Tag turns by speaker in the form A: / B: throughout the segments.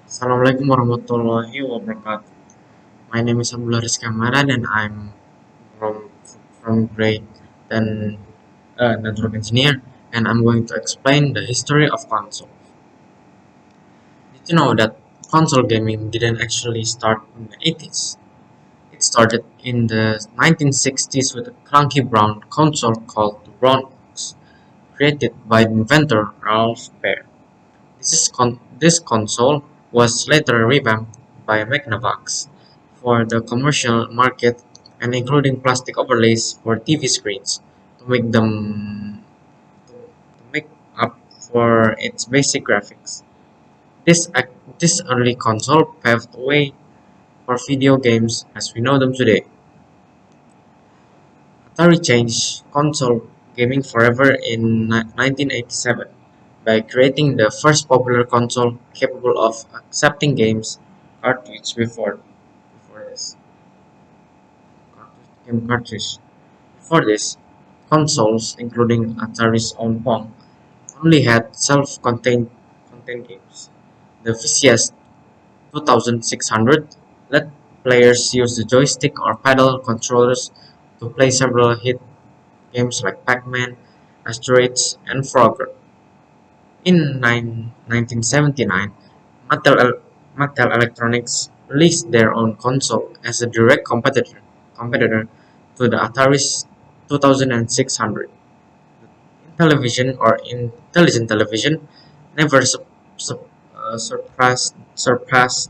A: Assalamualaikum warahmatullahi wabarakatuh. My name is Abdullah Rizky Amaran and I'm from grade 10 network engineer, and I'm going to explain the history of console. Did you know that console gaming didn't actually start in the 80s? It started in the 1960s with a clunky brown console called the Brown Box, created by the inventor Ralph Baer. This console was later revamped by Magnavox for the commercial market and including plastic overlays for TV screens to make up for its basic graphics. This early console paved the way for video games as we know them today. Atari changed console gaming forever in 1987 by creating the first popular console capable of accepting games cartridge before this game cartridge. Before this, consoles, including Atari's own Pong, only had self-contained games. The VCS 2600 let players use the joystick or paddle controllers to play several hit games like Pac-Man, Asteroids, and Frogger. In 1979, Mattel Electronics released their own console as a direct competitor to the Atari's 2600. Television or intelligent television never surpassed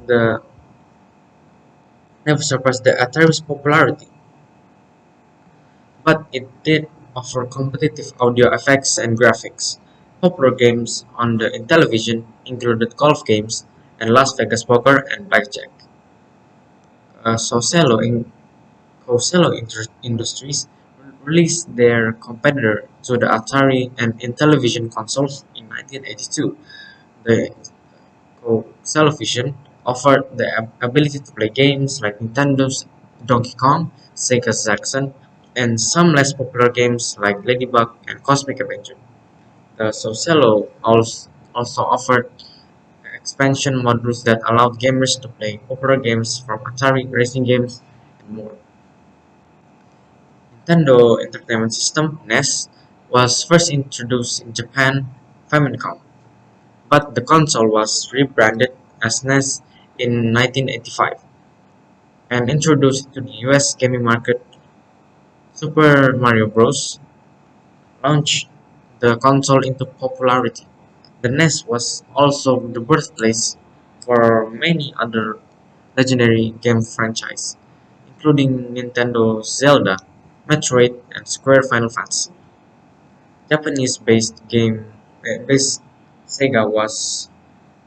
A: the Atari's popularity, but it did offer competitive audio effects and graphics. Popular games on the Intellivision included golf games and Las Vegas poker and blackjack. Uh, Socello, in, Industries released their competitor to the Atari and Intellivision consoles in 1982. The Cocellovision offered the ability to play games like Nintendo's Donkey Kong, Sega's Zaxxon, and some less popular games like Ladybug and Cosmic Adventure. The Socello also offered expansion modules that allowed gamers to play popular games from Atari, racing games, and more. Nintendo Entertainment System (NES) was first introduced in Japan Famicom, but the console was rebranded as NES in 1985 and introduced to the US gaming market. Super Mario Bros. Launched the console into popularity. The NES was also the birthplace for many other legendary game franchises, including Nintendo Zelda, Metroid, and Square Final Fantasy. Japanese-based Sega was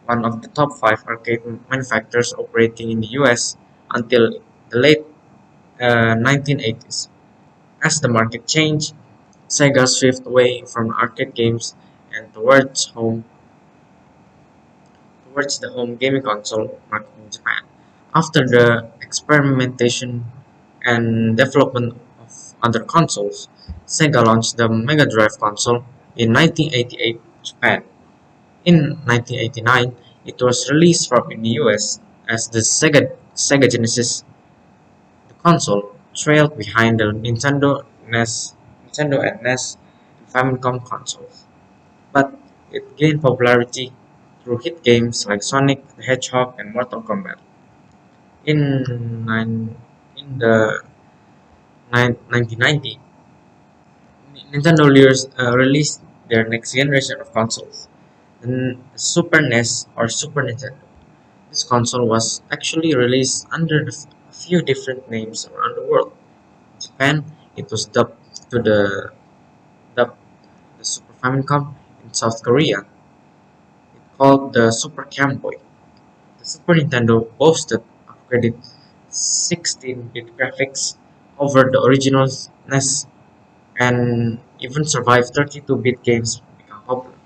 A: one of the top five arcade manufacturers operating in the US until the late 1980s. As the market changed, Sega shifted away from arcade games and towards the home gaming console market in Japan. After the experimentation and development of other consoles, Sega launched the Mega Drive console in 1988 Japan. In 1989, it was released from in the US as the Sega Genesis. The console trailed behind the Nintendo and NES and Famicom consoles, but it gained popularity through hit games like Sonic the Hedgehog and Mortal Kombat. In the 1990, released their next generation of consoles, the Super NES or Super Nintendo. This console was actually released under a few different names around the world. In Japan, it was dubbed the Super Famicom. In South Korea, it called the Super Game Boy. The Super Nintendo boasted upgraded 16-bit graphics over the original NES and even survived 32-bit games become popular.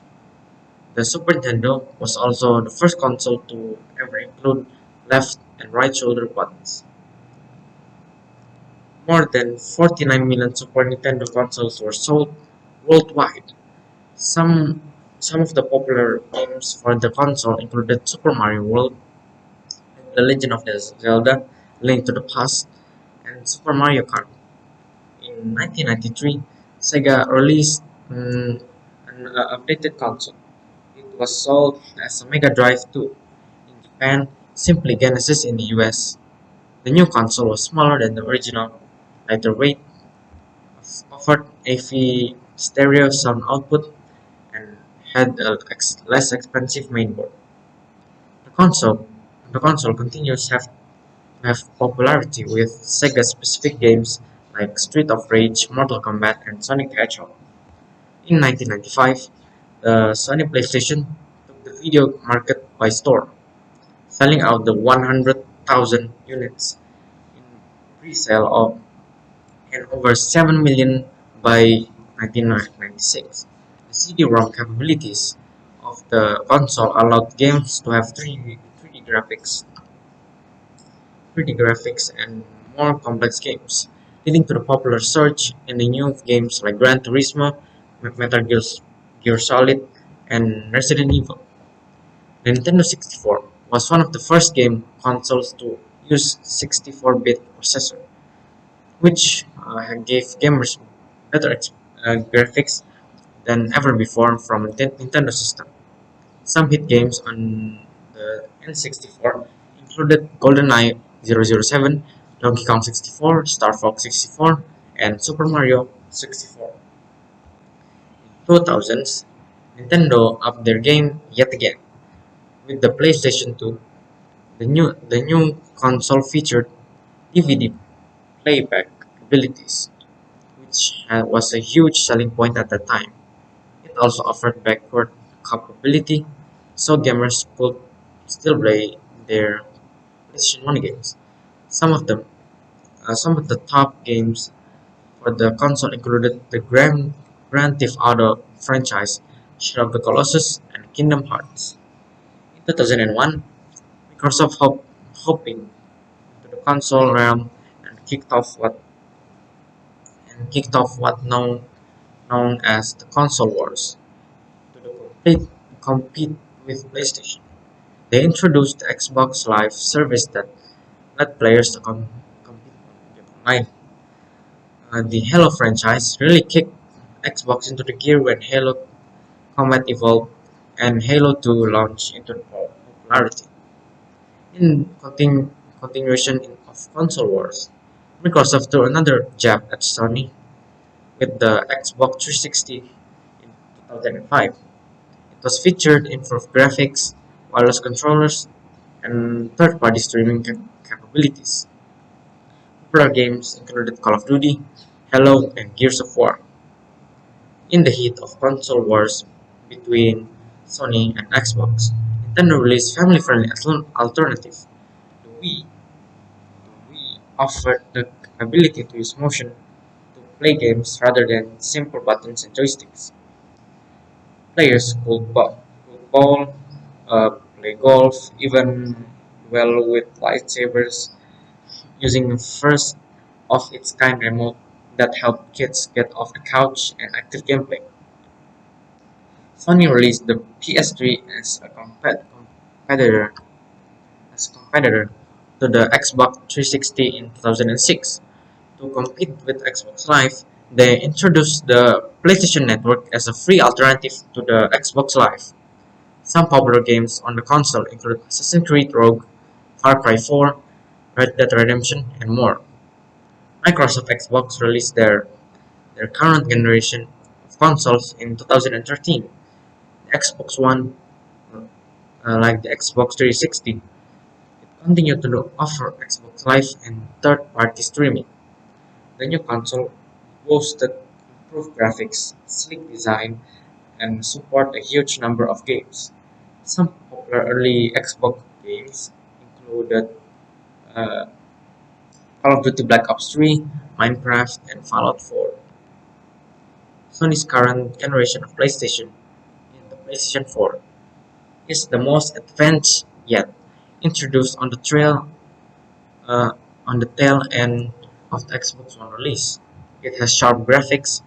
A: The Super Nintendo was also the first console to ever include left and right shoulder buttons. More than 49 million Super Nintendo consoles were sold worldwide. Some some of the popular games for the console included Super Mario World, The Legend of Zelda, Link to the Past, and Super Mario Kart. In 1993, Sega released an updated console. It was sold as a Mega Drive 2 in Japan, simply Genesis in the US. The new console was smaller than the original, lighter weight, offered AV stereo sound output, and had a less expensive mainboard. The console the console continues have popularity with Sega-specific games like Street of Rage, Mortal Kombat, and Sonic the Hedgehog. In 1995, the Sony PlayStation took the video market by storm, selling out the 100,000 units in pre-sale of and over 7 million by 1996. The CD-ROM capabilities of the console allowed games to have 3D graphics and more complex games, leading to the popular surge in the new games like Gran Turismo, Metal Gear Solid, and Resident Evil. The Nintendo 64 was one of the first game consoles to use 64-bit processor, which gave gamers better graphics than ever before from a Nintendo system. Some hit games on the N64 included GoldenEye 007, Donkey Kong 64, Star Fox 64, and Super Mario 64. In 2000s, Nintendo upped their game yet again. With the PlayStation 2, the new console featured DVD playback abilities, which was a huge selling point at the time. It also offered backward compatibility, so gamers could still play their PlayStation 1 games. Some of them, some of the top games for the console included the Grand Theft Auto franchise, Shadow of the Colossus, and Kingdom Hearts. In 2001, Microsoft hopping into the console realm and kicked off what known as the console wars to the compete with PlayStation. They introduced the Xbox Live service that let players to compete online. The Halo franchise really kicked Xbox into the gear when Halo Combat evolved and Halo 2 launched into popularity. In continuation of console wars, Microsoft threw another jab at Sony with the Xbox 360 in 2005. It was featured improved graphics, wireless controllers, and third-party streaming capabilities. Popular games included Call of Duty, Halo, and Gears of War. In the heat of console wars between Sony and Xbox, Nintendo released family-friendly alternative. The Wii, the Wii offered the ability to use motion to play games rather than simple buttons and joysticks. Players could bowl, play golf, even well with lightsabers, using a first of its kind remote that helped kids get off the couch and active gameplay. Sony released the PS3 competitor competitor to the Xbox 360 in 2006. To compete with Xbox Live, they introduced the PlayStation Network as a free alternative to the Xbox Live. Some popular games on the console include Assassin's Creed Rogue, Far Cry 4, Red Dead Redemption, and more. Microsoft Xbox released their current generation of consoles in 2013. The Xbox One, like the Xbox 360, it continued to offer Xbox Live and third-party streaming. The new console boasted improved graphics, sleek design, and support a huge number of games. Some popular early Xbox games included uh, Call of Duty Black Ops 3, Minecraft, and Fallout 4. Sony's current generation of PlayStation, the PlayStation 4, is the most advanced yet, introduced uh, on the tail end of the Xbox One release. It has sharp graphics,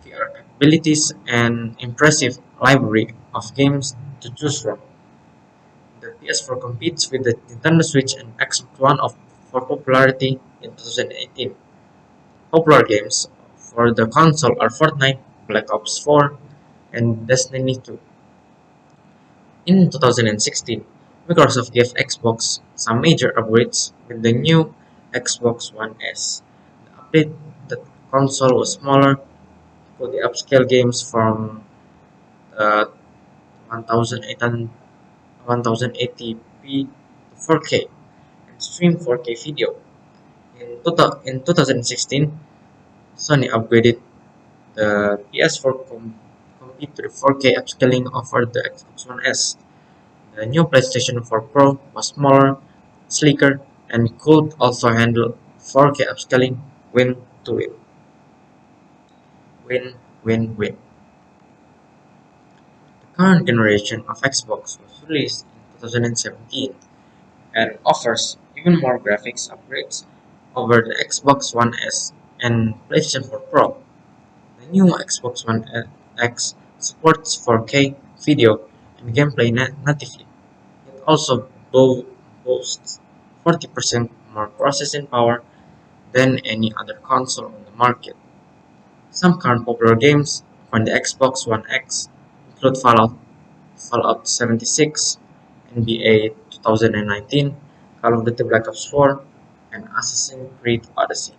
A: VR capabilities, and impressive library of games to choose from. the PS4 competes with the Nintendo Switch and Xbox One for popularity in 2018. Popular games for the console are Fortnite, Black Ops 4, and Destiny 2. In 2016, Microsoft gave Xbox some major upgrades with the new Xbox One S. The update the console was smaller, could upscale games from uh, 1080p to 4K and stream 4K video. In 2016, Sony upgraded the PS4 compete to the 4K upscaling offered the Xbox One S. The new PlayStation 4 Pro was smaller, sleeker, and could also handle 4K upscaling. Win to win. Win, win, win. The current generation of Xbox was released in 2017 and offers even more graphics upgrades over the Xbox One S and PlayStation 4 Pro. The new Xbox One X supports 4K video and gameplay natively. It also boasts 40% more processing power than any other console on the market. Some current popular games on the Xbox One X include Fallout 76, NBA 2019, Call of Duty Black Ops 4, and Assassin's Creed Odyssey.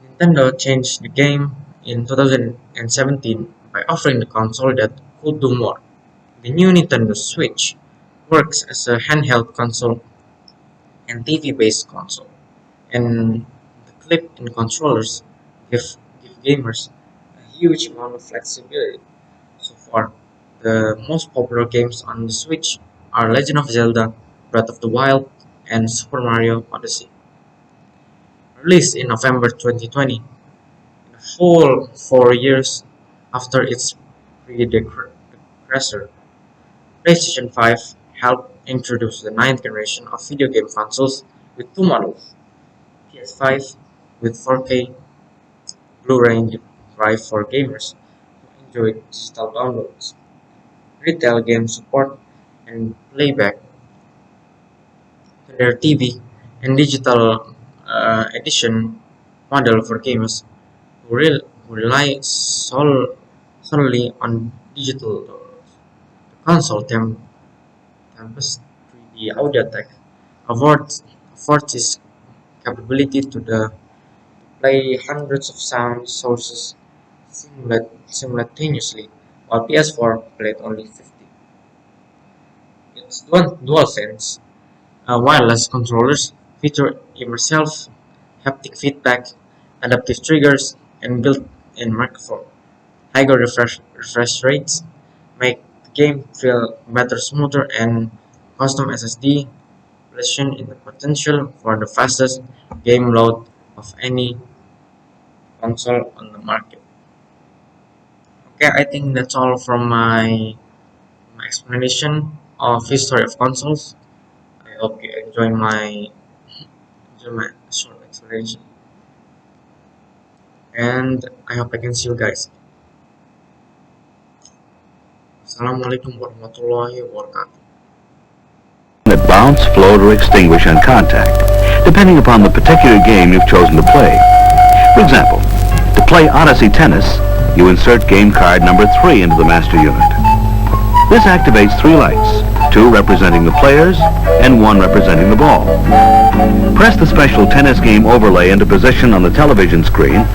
A: Nintendo changed the game in 2017 by offering the console that could do more. The new Nintendo Switch works as a handheld console and TV-based console, and the clip-in controllers give gamers a huge amount of flexibility. So far, the most popular games on the Switch are Legend of Zelda, Breath of the Wild, and Super Mario Odyssey. Released in November 2020, a full 4 years after its predecessor, PlayStation 5 helped introduce the ninth generation of video game consoles with two models: PS5 with 4K Blu-ray drive for gamers who enjoy digital downloads, retail game support, and playback to their TV, and digital edition model for gamers who rely solely on digital downloads. The console Tempest 3D audio tech affords its capability to play hundreds of sound sources simultaneously, while PS4 played only 50. Its DualSense wireless controllers feature immersive haptic feedback, adaptive triggers, and built-in microphone. Higher refresh rates make the game feel better, smoother, and custom SSD position in the potential for the fastest game load of any console on the market. Okay, I think that's all from my explanation of history of consoles. I hope you enjoy my short explanation, and I hope I can see you guys. Assalamualaikum warahmatullahi wabarakatuh.
B: That bounce, float, or extinguish on contact, depending upon the particular game you've chosen to play. For example, to play Odyssey Tennis, you insert game card number 3 into the master unit. This activates 3 lights, 2 representing the players and 1 representing the ball. Press the special tennis game overlay into position on the television screen,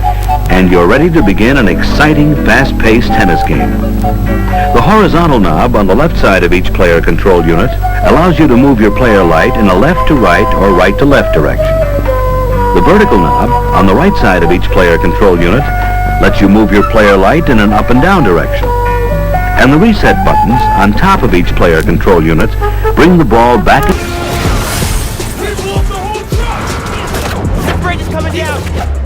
B: and you're ready to begin an exciting, fast-paced tennis game. The horizontal knob on the left side of each player control unit allows you to move your player light in a left to right or right to left direction. The vertical knob on the right side of each player control unit lets you move your player light in an up and down direction. And the reset buttons on top of each player control unit bring the ball back.
C: That bridge is coming down!